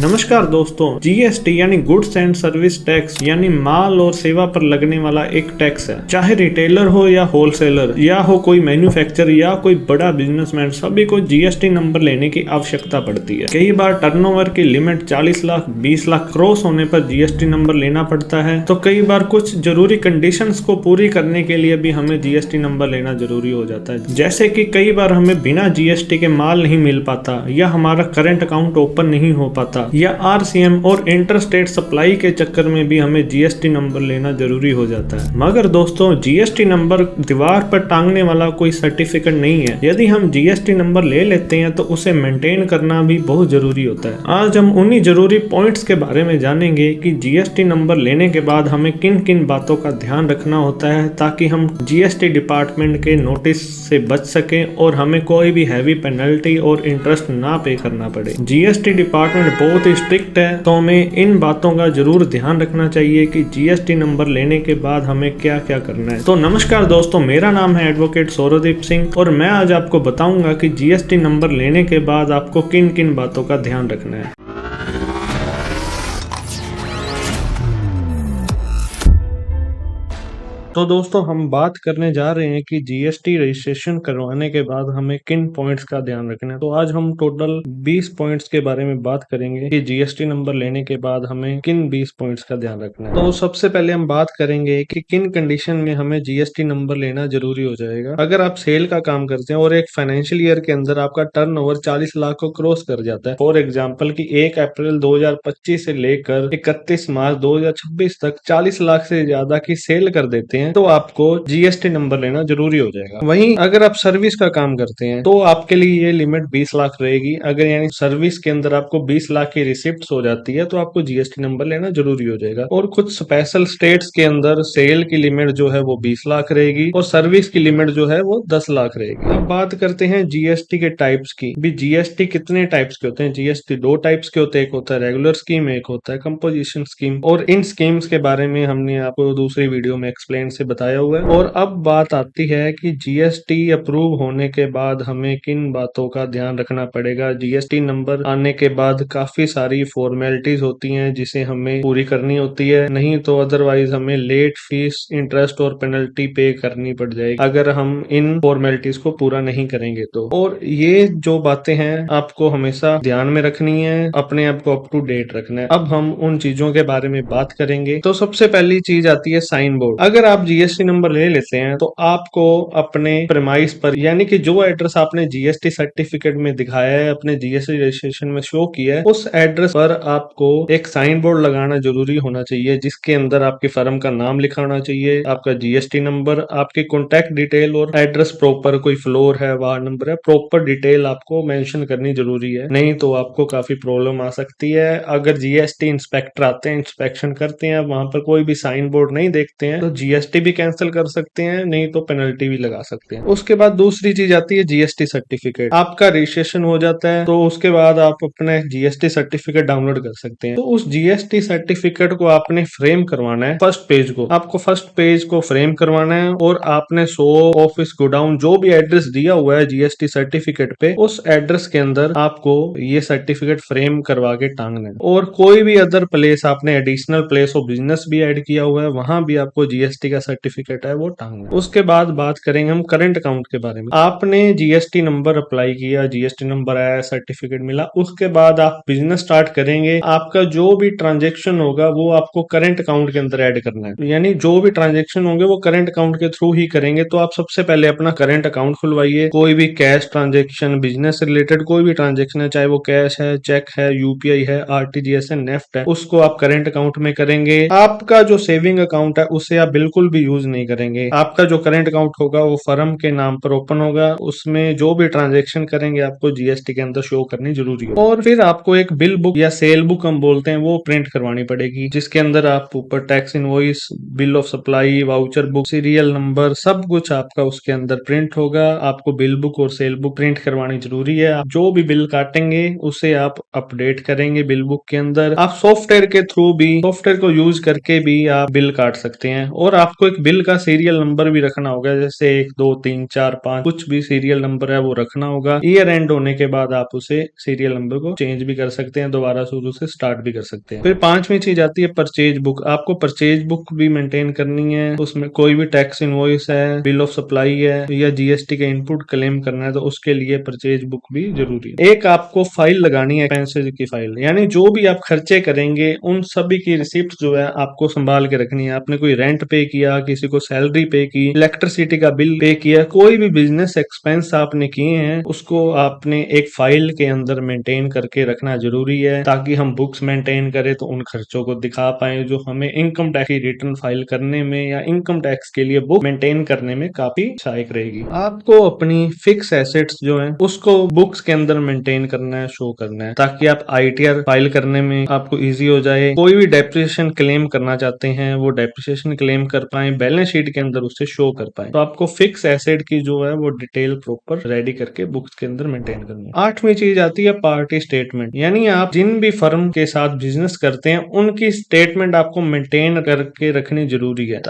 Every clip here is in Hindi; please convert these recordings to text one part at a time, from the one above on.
नमस्कार दोस्तों, जीएसटी यानी गुड्स एंड सर्विस टैक्स यानी माल और सेवा पर लगने वाला एक टैक्स है। चाहे रिटेलर हो या होलसेलर या हो कोई मैन्युफैक्चरर या कोई बड़ा बिजनेसमैन, सभी को जीएसटी नंबर लेने की आवश्यकता पड़ती है। कई बार टर्नओवर की लिमिट 40 लाख 20 लाख क्रॉस होने पर जीएसटी नंबर लेना पड़ता है, तो कई बार कुछ जरूरी कंडीशंस को पूरी करने के लिए भी हमें जीएसटी नंबर लेना जरूरी हो जाता है। जैसे कि कई बार हमें बिना जीएसटी के माल नहीं मिल पाता, या हमारा करंट अकाउंट ओपन नहीं हो पाता, या आरसीएम और इंटर स्टेट सप्लाई के चक्कर में भी हमें जीएसटी नंबर लेना जरूरी हो जाता है। मगर दोस्तों, जीएसटी नंबर दीवार पर टांगने वाला कोई सर्टिफिकेट नहीं है। यदि हम जीएसटी नंबर ले लेते हैं तो उसे मेंटेन करना भी बहुत जरूरी होता है। आज हम उन्हीं जरूरी पॉइंट्स के बारे में जानेंगे कि जीएसटी नंबर लेने के बाद हमें किन किन बातों का ध्यान रखना होता है, ताकि हम जीएसटी डिपार्टमेंट के नोटिस से बच सकें और हमें कोई भी हैवी पेनल्टी और इंटरेस्ट ना पे करना पड़े। जीएसटी डिपार्टमेंट बहुत ही स्ट्रिक्ट है, तो हमें इन बातों का जरूर ध्यान रखना चाहिए कि जीएसटी नंबर लेने के बाद हमें क्या क्या करना है। तो नमस्कार दोस्तों, मेरा नाम है एडवोकेट सौरदीप सिंह और मैं आज आपको बताऊंगा कि जीएसटी नंबर लेने के बाद आपको किन किन बातों का ध्यान रखना है। तो दोस्तों, हम बात करने जा रहे हैं कि जीएसटी रजिस्ट्रेशन करवाने के बाद हमें किन पॉइंट्स का ध्यान रखना है। तो आज हम टोटल 20 पॉइंट्स के बारे में बात करेंगे कि जीएसटी नंबर लेने के बाद हमें किन 20 पॉइंट्स का ध्यान रखना है। तो सबसे पहले हम बात करेंगे कि किन कंडीशन में हमें जीएसटी नंबर लेना जरूरी हो जाएगा। अगर आप सेल का काम करते हैं और एक फाइनेंशियल ईयर के अंदर आपका टर्नओवर 40 लाख को क्रॉस कर जाता है, फॉर एग्जाम्पल की 1 अप्रैल 2025 से लेकर 31 मार्च 2026 तक 40 लाख से ज्यादा की सेल कर देते हैं, तो आपको जीएसटी नंबर लेना जरूरी हो जाएगा। वहीं अगर आप सर्विस का काम करते हैं तो आपके लिए ये लिमिट 20 लाख रहेगी। अगर यानी सर्विस के अंदर आपको 20 लाख की रिसिप्ट हो जाती है तो आपको जीएसटी नंबर लेना जरूरी हो जाएगा। और कुछ स्पेशल स्टेट्स के अंदर सेल की लिमिट जो है वो 20 लाख रहेगी और सर्विस की लिमिट जो है वो 10 लाख रहेगी। अब बात करते हैं जीएसटी के टाइप्स की। भी जीएसटी कितने टाइप्स के होते हैं? जीएसटी 2 टाइप्स के होते हैं। एक होता है रेगुलर स्कीम, एक होता है कंपोजिशन स्कीम। और इन स्कीम्स के बारे में हमने आपको दूसरी वीडियो में एक्सप्लेन से बताया हुआ है। और अब बात आती है कि जीएसटी अप्रूव होने के बाद हमें किन बातों का ध्यान रखना पड़ेगा। जीएसटी नंबर आने के बाद काफी सारी फॉर्मेलिटीज होती हैं जिसे हमें पूरी करनी होती है, नहीं तो अदरवाइज हमें लेट फीस, इंटरेस्ट और पेनल्टी पे करनी पड़ जाएगी अगर हम इन फॉर्मेलिटीज को पूरा नहीं करेंगे तो। और ये जो बातें हैं आपको हमेशा ध्यान में रखनी है, अपने आप को अप टू डेट रखना है। अब हम उन चीजों के बारे में बात करेंगे। तो सबसे पहली चीज आती है साइन बोर्ड। अगर आप जीएसटी नंबर ले लेते हैं तो आपको अपने प्रेमाइस पर, यानी कि जो एड्रेस आपने जीएसटी सर्टिफिकेट में दिखाया है, अपने जीएसटी रजिस्ट्रेशन में शो किया है, उस एड्रेस पर आपको एक साइन बोर्ड लगाना जरूरी होना चाहिए, जिसके अंदर आपकी फर्म का नाम लिखा होना चाहिए, आपका जीएसटी नंबर, आपकी कॉन्टैक्ट डिटेल और एड्रेस प्रॉपर, कोई फ्लोर है, वार्ड नंबर है, प्रॉपर डिटेल आपको मेंशन करनी जरूरी है। नहीं तो आपको काफी प्रॉब्लम आ सकती है। अगर जीएसटी इंस्पेक्टर आते हैं, इंस्पेक्शन करते हैं, वहां पर कोई भी साइन बोर्ड नहीं देखते हैं तो जीएसटी भी कैंसिल कर सकते हैं, नहीं तो पेनल्टी भी लगा सकते हैं। उसके बाद दूसरी चीज आती है जीएसटी सर्टिफिकेट। आपका रजिस्ट्रेशन हो जाता है तो उसके बाद आप अपने जीएसटी सर्टिफिकेट डाउनलोड कर सकते हैं। तो उस जीएसटी सर्टिफिकेट को आपने फ्रेम करवाना है। फर्स्ट पेज को आपको फर्स्ट पेज को फ्रेम करवाना है और आपने शॉप, ऑफिस, गोडाउन, जो भी एड्रेस दिया हुआ है जीएसटी सर्टिफिकेट पे, उस एड्रेस के अंदर आपको ये सर्टिफिकेट फ्रेम करवा के टांगना है। और कोई भी अदर प्लेस आपने एडिशनल प्लेस ऑफ बिजनेस भी ऐड किया हुआ है, वहां भी आपको जीएसटी का सर्टिफिकेट है वो टांगना है। उसके बाद बात करेंगे हम करंट अकाउंट के बारे में। आपने जीएसटी नंबर अप्लाई किया, जीएसटी नंबर आया, सर्टिफिकेट मिला, उसके बाद आप बिजनेस स्टार्ट करेंगे। आपका जो भी ट्रांजेक्शन होगा वो आपको करंट अकाउंट के अंदर ऐड करना है, यानी जो भी ट्रांजेक्शन होंगे वो करंट अकाउंट के थ्रू ही करेंगे। तो आप सबसे पहले अपना करंट अकाउंट खुलवाइए। कोई भी कैश ट्रांजेक्शन, बिजनेस से रिलेटेड कोई भी ट्रांजेक्शन है, चाहे वो कैश है, चेक है, यूपीआई है, आरटीजीएस है, नेफ्ट है, उसको आप करंट अकाउंट में करेंगे। आपका जो सेविंग अकाउंट है उसे आप बिल्कुल भी यूज नहीं करेंगे। आपका जो करंट अकाउंट होगा वो फर्म के नाम पर ओपन होगा, उसमें जो भी ट्रांजेक्शन करेंगे आपको जीएसटी के अंदर शो करनी जरूरी है। और फिर आपको एक बिल बुक या सेल बुक हम बोलते हैं वो प्रिंट करवानी पड़ेगी, जिसके अंदर आप ऊपर tax invoice, bill of supply, voucher book, serial number, सब कुछ आपका उसके अंदर प्रिंट होगा। आपको बिल बुक और सेल बुक प्रिंट करवानी जरूरी है। आप जो भी बिल काटेंगे उसे आप अपडेट करेंगे बिल बुक के अंदर। आप सॉफ्टवेयर के थ्रू भी, सॉफ्टवेयर को यूज करके भी आप बिल काट सकते हैं। और आप आपको एक बिल का सीरियल नंबर भी रखना होगा, जैसे 1 2 3 4 5 कुछ भी सीरियल नंबर है वो रखना होगा। ईयर एंड होने के बाद आप उसे सीरियल नंबर को चेंज भी कर सकते हैं, दोबारा शुरू से स्टार्ट भी कर सकते हैं। फिर पांचवी चीज आती है परचेज बुक। आपको परचेज बुक भी मेंटेन करनी है, उसमें कोई भी टैक्स इनवॉइस है, बिल ऑफ सप्लाई है या जीएसटी का इनपुट क्लेम करना है तो उसके लिए परचेज बुक भी जरूरी है। एक आपको फाइल लगानी है, एक्सपेंसेस की फाइल, यानी जो भी आप खर्चे करेंगे उन सभी की रिसिप्ट जो है आपको संभाल के रखनी है। आपने कोई रेंट पे किया, किसी को सैलरी पे की, इलेक्ट्रिसिटी का बिल पे किया, कोई भी बिजनेस एक्सपेंस आपने किए हैं उसको आपने एक फाइल के अंदर मेंटेन करके रखना जरूरी है, ताकि हम बुक्स मेंटेन करें तो उन खर्चों को दिखा पाए जो हमें इनकम टैक्स की रिटर्न फाइल करने में या इनकम टैक्स के लिए बुक मेंटेन करने में काफी सहायक रहेगी। आपको अपनी फिक्स एसेट्स जो है उसको बुक्स के अंदर मेंटेन करना है, शो करना है, ताकि आप आईटीआर फाइल करने में आपको इजी हो जाए। कोई भी डेप्रिसिएशन क्लेम करना चाहते हैं वो डेप्रिसिएशन क्लेम कर पाए, बैलेंस शीट के अंदर उसे शो कर पाए। तो आपको फिक्स एसेट की जो है वो डिटेल प्रॉपर रेडी करके बुक्स के अंदर मेंटेन करनी है। आठवीं चीज आती है पार्टी स्टेटमेंट, यानी आप जिन भी फर्म के साथ बिजनेस करते हैं उनकी स्टेटमेंट आपको मेंटेन करके रखनी जरूरी है।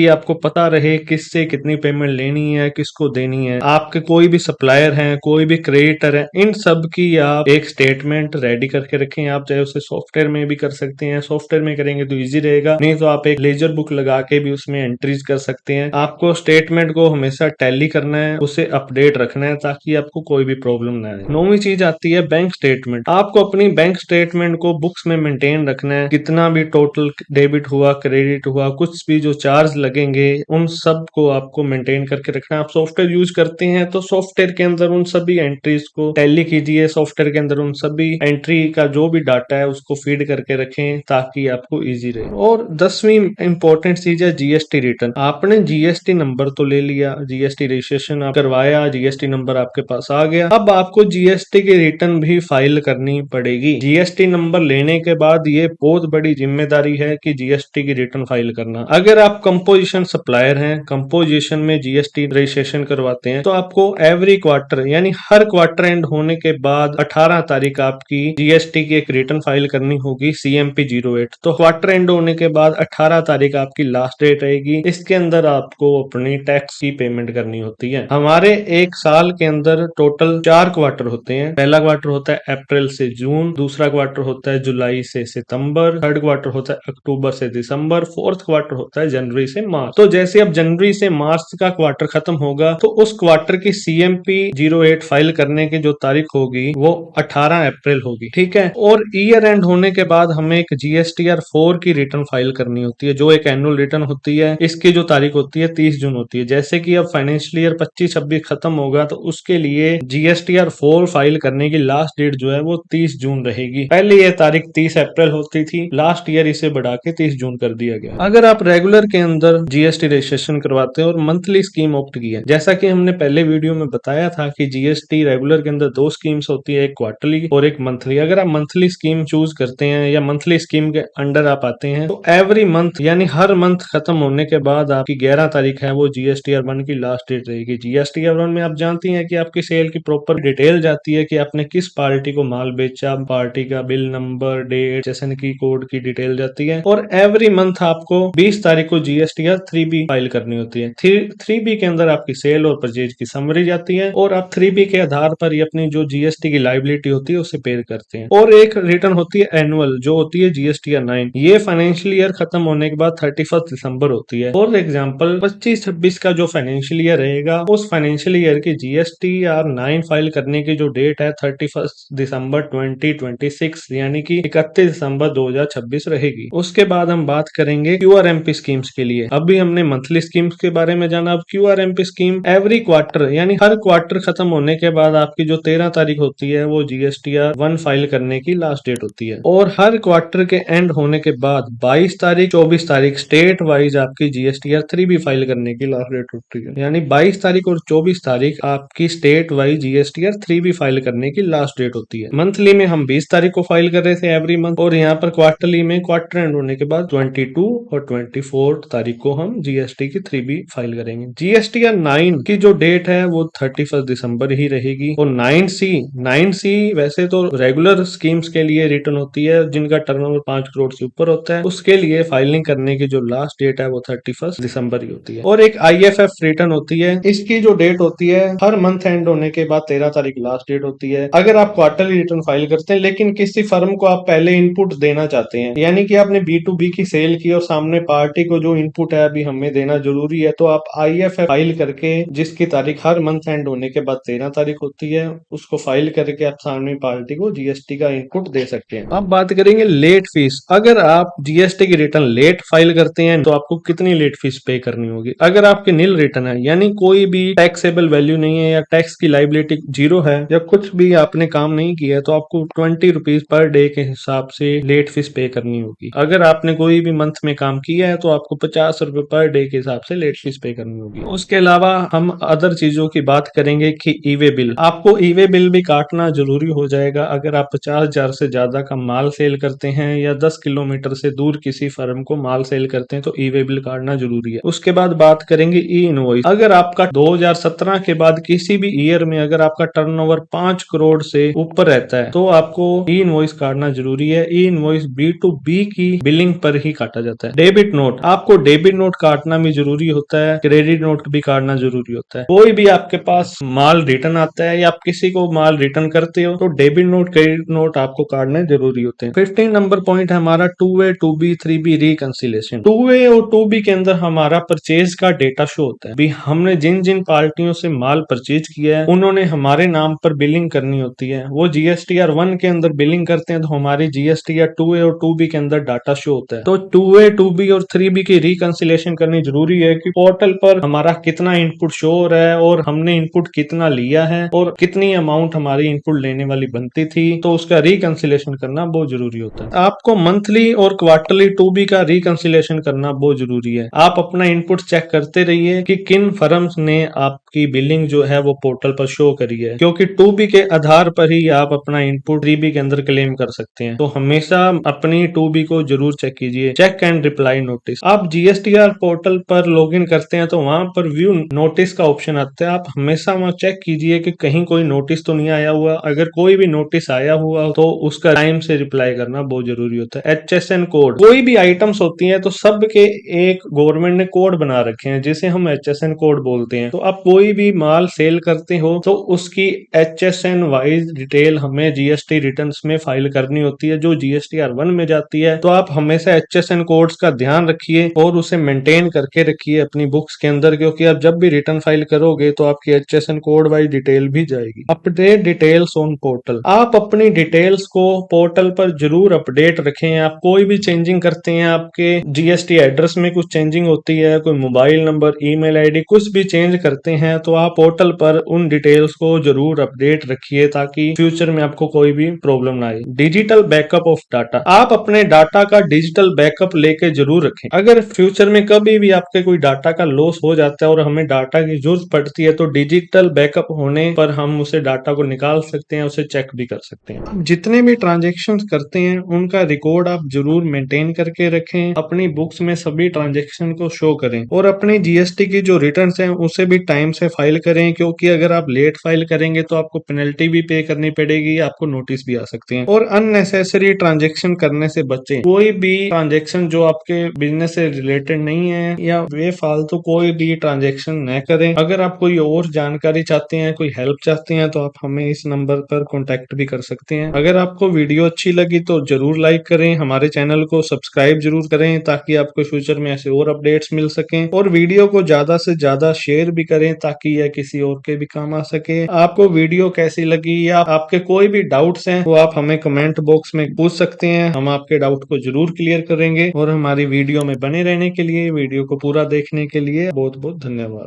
आपको पता रहे किससे कितनी पेमेंट लेनी है, किसको देनी है। आपके कोई भी सप्लायर हैं, कोई भी क्रेडिटर है, इन सब की आप एक स्टेटमेंट रेडी करके रखें। आप चाहे उसे सॉफ्टवेयर में भी कर सकते हैं, सॉफ्टवेयर में करेंगे तो इजी रहेगा, नहीं तो आप एक लेजर बुक लगा के भी उसमें एंट्रीज कर सकते हैं। आपको स्टेटमेंट को हमेशा टैली करना है, उसे अपडेट रखना है ताकि आपको कोई भी प्रॉब्लम ना आए। नौवीं चीज आती है बैंक स्टेटमेंट। आपको अपनी बैंक स्टेटमेंट को बुक्स में मेंटेन रखना है, कितना भी टोटल डेबिट हुआ, क्रेडिट हुआ, कुछ भी जो चार्ज लगेंगे उन सब को आपको मेंटेन करके रखना है। आप सॉफ्टवेयर यूज करते हैं तो सॉफ्टवेयर के अंदर उन सभी एंट्रीज को टैली कीजिए, सॉफ्टवेयर के अंदर उन सभी एंट्री का जो भी डाटा है उसको फीड करके रखें ताकि आपको इजी रहे। और 10वीं इंपॉर्टेंट चीज है जीएसटी रिटर्न। आपने जीएसटी नंबर तो ले लिया, जीएसटी रजिस्ट्रेशन आप करवाया, जीएसटी नंबर आपके पास आ गया, अब आपको जीएसटी की रिटर्न भी फाइल करनी पड़ेगी। जीएसटी नंबर लेने के बाद ये बहुत बड़ी जिम्मेदारी है कि जीएसटी की रिटर्न फाइल करना। अगर आप कंपोजिशन सप्लायर हैं, कंपोजिशन में जीएसटी रजिस्ट्रेशन करवाते हैं तो आपको एवरी क्वार्टर यानी हर क्वार्टर एंड होने के बाद 18 तारीख आपकी जीएसटी की एक रिटर्न फाइल करनी होगी CMP 08। तो क्वार्टर एंड होने के बाद 18 तारीख आपकी लास्ट डेट रहेगी, इसके अंदर आपको अपनी टैक्स की पेमेंट करनी होती है। हमारे एक साल के अंदर टोटल 4 क्वार्टर होते हैं। पहला क्वार्टर होता है अप्रैल से जून, दूसरा क्वार्टर होता है जुलाई से सितंबर, थर्ड क्वार्टर होता है अक्टूबर से दिसंबर, फोर्थ क्वार्टर होता है जनवरी से मार्च। तो जैसे अब जनवरी से मार्च का क्वार्टर खत्म होगा तो उस क्वार्टर की CMP 08 फाइल करने की जो तारीख होगी वो 18 अप्रैल होगी, ठीक है। और ईयर एंड होने के बाद हमें एक GSTR 4 की रिटर्न फाइल करनी होती है, जो एक एनुअल रिटर्न होती है। इसकी जो तारीख होती है 30 जून होती है। जैसे कि अब फाइनेंशियल ईयर 25-26 खत्म होगा तो उसके लिए GSTR 4 फाइल करने की लास्ट डेट जो है वो 30 जून रहेगी। पहले ये तारीख 30 अप्रैल होती थी, लास्ट ईयर इसे बढ़ा के 30 जून कर दिया गया। अगर आप रेगुलर के अंदर जीएसटी रजिस्ट्रेशन करवाते हैं और मंथली स्कीम ऑप्ट की है, जैसा कि हमने पहले वीडियो में बताया था कि जीएसटी रेगुलर के अंदर 2 स्कीम्स होती है, एक क्वार्टरली और एक मंथली। अगर आप मंथली स्कीम चूज करते हैं या मंथली स्कीम के अंडर आप आते हैं तो एवरी मंथ यानी हर मंथ खत्म होने के बाद आपकी 11 तारीख है वो GSTR 1 की लास्ट डेट रहेगी। GSTR 1 में आप जानती हैं कि आपकी सेल की प्रॉपर डिटेल जाती है कि आपने किस पार्टी को माल बेचा, पार्टी का बिल नंबर, डेट, सेशन की कोड की डिटेल जाती है। और एवरी मंथ आपको 20 तारीख को GSTR 3B फाइल करनी होती है। 3B के अंदर आपकी सेल और परचेज की समरी जाती है और आप 3B के आधार पर ही अपनी जो जीएसटी की लाइबिलिटी होती है उसे पे करते हैं। और एक रिटर्न होती है एनुअल जो होती है GSTR 9। ये फाइनेंशियल ईयर खत्म होने के बाद 31 दिसंबर होती है। फॉर एग्जाम्पल 25-26 का जो फाइनेंशियल ईयर रहेगा उस फाइनेंशियल ईयर की GSTR 9 फाइल करने की जो डेट है 31 दिसंबर 2026 यानी कि 31 दिसंबर 2026 रहेगी। उसके बाद हम बात करेंगे QRMP स्कीम्स के लिए। अभी हमने मंथली स्कीम्स के बारे में जाना, अब QRMP स्कीम एवरी क्वार्टर यानी हर क्वार्टर खत्म होने के बाद आपकी जो 13 तारीख होती है वो GSTR 1 फाइल करने की लास्ट डेट होती है। और हर क्वार्टर के एंड होने के बाद 22 तारीख 24 तारीख स्टेट वाइज आपकी GSTR 3B फाइल करने की लास्ट डेट होती है। यानी 22 तारीख और 24 तारीख आपकी state wise GSTR 3B file करने की लास्ट डेट होती है। मंथली में हम 20 तारीख को फाइल कर रहे थे एवरी मंथ, और यहाँ पर क्वार्टरली में क्वार्टर एंड होने के बाद 22 और 24 तारीख को हम GST की 3B फाइल करेंगे। GSTR 9 की जो डेट है वो 31 दिसंबर ही रहेगी। और 9C वैसे तो रेगुलर स्कीम्स के लिए रिटर्न होती है जिनका टर्नओवर 5 करोड़ से ऊपर होता है, उसके लिए फाइलिंग करने की जो लास्ट डेट है वो वो 31 दिसंबर ही होती है। और एक IFF रिटर्न होती है, इसकी जो डेट होती है हर मंथ एंड होने के बाद 13 तारीख लास्ट डेट होती है। अगर आप क्वार्टरली रिटर्न फाइल करते हैं लेकिन किसी फर्म को आप पहले इनपुट देना चाहते हैं, यानी कि आपने B2B की सेल की और सामने पार्टी को जो इनपुट है अभी हमें देना जरूरी है, तो आप IFF फाइल करके, जिसकी तारीख हर मंथ एंड होने के बाद 13 तारीख होती है, उसको फाइल करके आप सामने पार्टी को GST का इनपुट दे सकते हैं। अब बात करेंगे लेट फीस। अगर आप GST की रिटर्न लेट फाइल करते हैं तो आपको कितनी लेट फीस पे करनी होगी। अगर आपकी नील रिटर्न है, यानी कोई भी टैक्सेबल वैल्यू नहीं है या टैक्स की लाइबिलिटी जीरो है या कुछ भी आपने काम नहीं किया है, तो आपको 20 रुपीज पर डे के हिसाब से लेट फीस पे करनी होगी। अगर आपने कोई भी मंथ में काम किया है तो आपको 50 रुपए पर डे के हिसाब से लेट फीस पे करनी होगी। उसके अलावा हम अदर चीजों की बात करेंगे कि ईवे बिल। आपको ईवे बिल भी काटना जरूरी हो जाएगा अगर आप 50,000 से ज्यादा का माल सेल करते हैं या 10 किलोमीटर से दूर किसी फर्म को माल सेल करते हैं, तो ईवे बिल काटना जरूरी है। उसके बाद बात करेंगे ई इनवॉइस। अगर आपका 2017 के बाद किसी भी ईयर में अगर आपका टर्नओवर 5 करोड़ से ऊपर रहता है तो आपको ई इनवॉइस काटना जरूरी है। ई इनवॉइस B2B की बिलिंग पर ही काटा जाता है। डेबिट नोट, आपको डेबिट नोट काटना भी जरूरी होता है, क्रेडिट नोट भी काटना जरूरी होता है। कोई भी आपके पास माल रिटर्न आता है या आप किसी को माल रिटर्न करते हो तो डेबिट नोट, क्रेडिट नोट आपको काटने जरूरी होते हैं। 15 नंबर पॉइंट है हमारा 2A 2B 3B reconciliation. 2A और 2B के अंदर हमारा परचेज का डेटा शो होता है। भी हमने जिन जिन पार्टियों से माल परचेज किया है उन्होंने हमारे नाम पर बिलिंग करनी होती है। वो GSTR 1 के अंदर बिलिंग करते हैं तो हमारी GSTR 2A और 2B के अंदर डाटा शो होता है। तो 2A 2B और 3B की रिकंसिलेशन करनी जरूरी है कि पोर्टल पर हमारा कितना इनपुट शो हो रहा है और हमने इनपुट कितना लिया है और कितनी अमाउंट हमारी इनपुट लेने वाली बनती थी, तो उसका रिकंसिलेशन करना बहुत जरूरी होता है। आपको मंथली और क्वार्टरली 2B का रिकंसिलेशन करना बहुत जरूरी है। आप अपना इनपुट चेक करते रहिए कि किन फर्म्स ने आपकी बिलिंग जो है वो पोर्टल पर शो करी है, क्योंकि 2B के आधार पर ही आप अपना इनपुट 3B के अंदर क्लेम कर सकते हैं। तो हमेशा अपनी 2B को जरूर चेक कीजिए। चेक एंड रिप्लाई नोटिस, आप GSTR पोर्टल पर लॉगिन करते हैं तो वहां पर व्यू नोटिस का ऑप्शन आता है। आप हमेशा वहां चेक कीजिए कि कहीं कोई नोटिस तो नहीं आया हुआ। अगर कोई भी नोटिस आया हुआ तो उसका टाइम से रिप्लाई करना बहुत जरूरी होता है। HSN कोड, कोई भी आइटम्स होती है तो सब के एक गवर्नमेंट ने कोड बना रखे हैं जिसे हम HSN कोड बोलते हैं। तो आप कोई भी माल सेल करते हो तो उसकी HSN वाइज डिटेल हमें GST रिटर्न्स में फाइल करनी होती है जो GSTR 1 में जाती है। तो आप हमेशा HSN कोड्स का ध्यान रखिए और उसे मेंटेन करके रखिए अपनी बुक्स के अंदर, क्योंकि आप जब भी रिटर्न फाइल करोगे तो आपकी HSN कोड वाइज डिटेल भी जाएगी। अपडेट डिटेल्स ऑन पोर्टल, आप अपनी डिटेल्स को पोर्टल पर जरूर अपडेट रखें। आप कोई भी चेंजिंग करते हैं, आपके GST एड्रेस में कुछ चेंजिंग होती है, कोई मोबाइल नंबर, ईमेल आईडी कुछ भी चेंज करते हैं तो आप पोर्टल पर उन डिटेल्स को जरूर अपडेट रखिए ताकि फ्यूचर में आपको कोई भी प्रॉब्लम ना आए। डिजिटल बैकअप ऑफ डाटा, आप अपने डाटा का डिजिटल बैकअप लेके जरूर रखें। अगर फ्यूचर में कभी भी आपके कोई डाटा का लॉस हो जाता है और हमें डाटा की जरूरत पड़ती है तो डिजिटल बैकअप होने पर हम उसे डाटा को निकाल सकते हैं, उसे चेक भी कर सकते हैं। जितने भी ट्रांजेक्शन करते हैं उनका रिकॉर्ड आप जरूर मेंटेन करके रखें। अपनी बुक्स में सभी ट्रांजेक्शन को शो करें और अपनी GST की जो रिटर्न है उसे भी टाइम से फाइल करें, क्योंकि अगर आप लेट फाइल करेंगे तो आपको पेनल्टी भी पे करनी पड़ेगी, आपको नोटिस भी आ सकते हैं। और अननेसेसरी ट्रांजेक्शन करने से बचें। कोई भी ट्रांजेक्शन जो आपके बिजनेस से रिलेटेड नहीं है या बेफालतू कोई भी ट्रांजेक्शन न करें। अगर आप कोई और जानकारी चाहते हैं, कोई हेल्प चाहते हैं तो आप हमें इस नंबर पर कांटेक्ट भी कर सकते हैं। अगर आपको वीडियो अच्छी लगी तो जरूर लाइक करें, हमारे चैनल को सब्सक्राइब जरूर करें ताकि आपको फ्यूचर में ऐसे और अपडेट्स मिल सकें, और वीडियो को ज्यादा से ज्यादा शेयर भी करें ताकि यह किसी और के भी काम आ सके। आपको वीडियो कैसी लगी या आपके कोई भी डाउट्स हैं तो आप हमें कमेंट बॉक्स में पूछ सकते हैं, हम आपके डाउट को जरूर क्लियर करेंगे। और हमारी वीडियो में बने रहने के लिए, वीडियो को पूरा देखने के लिए बहुत बहुत धन्यवाद।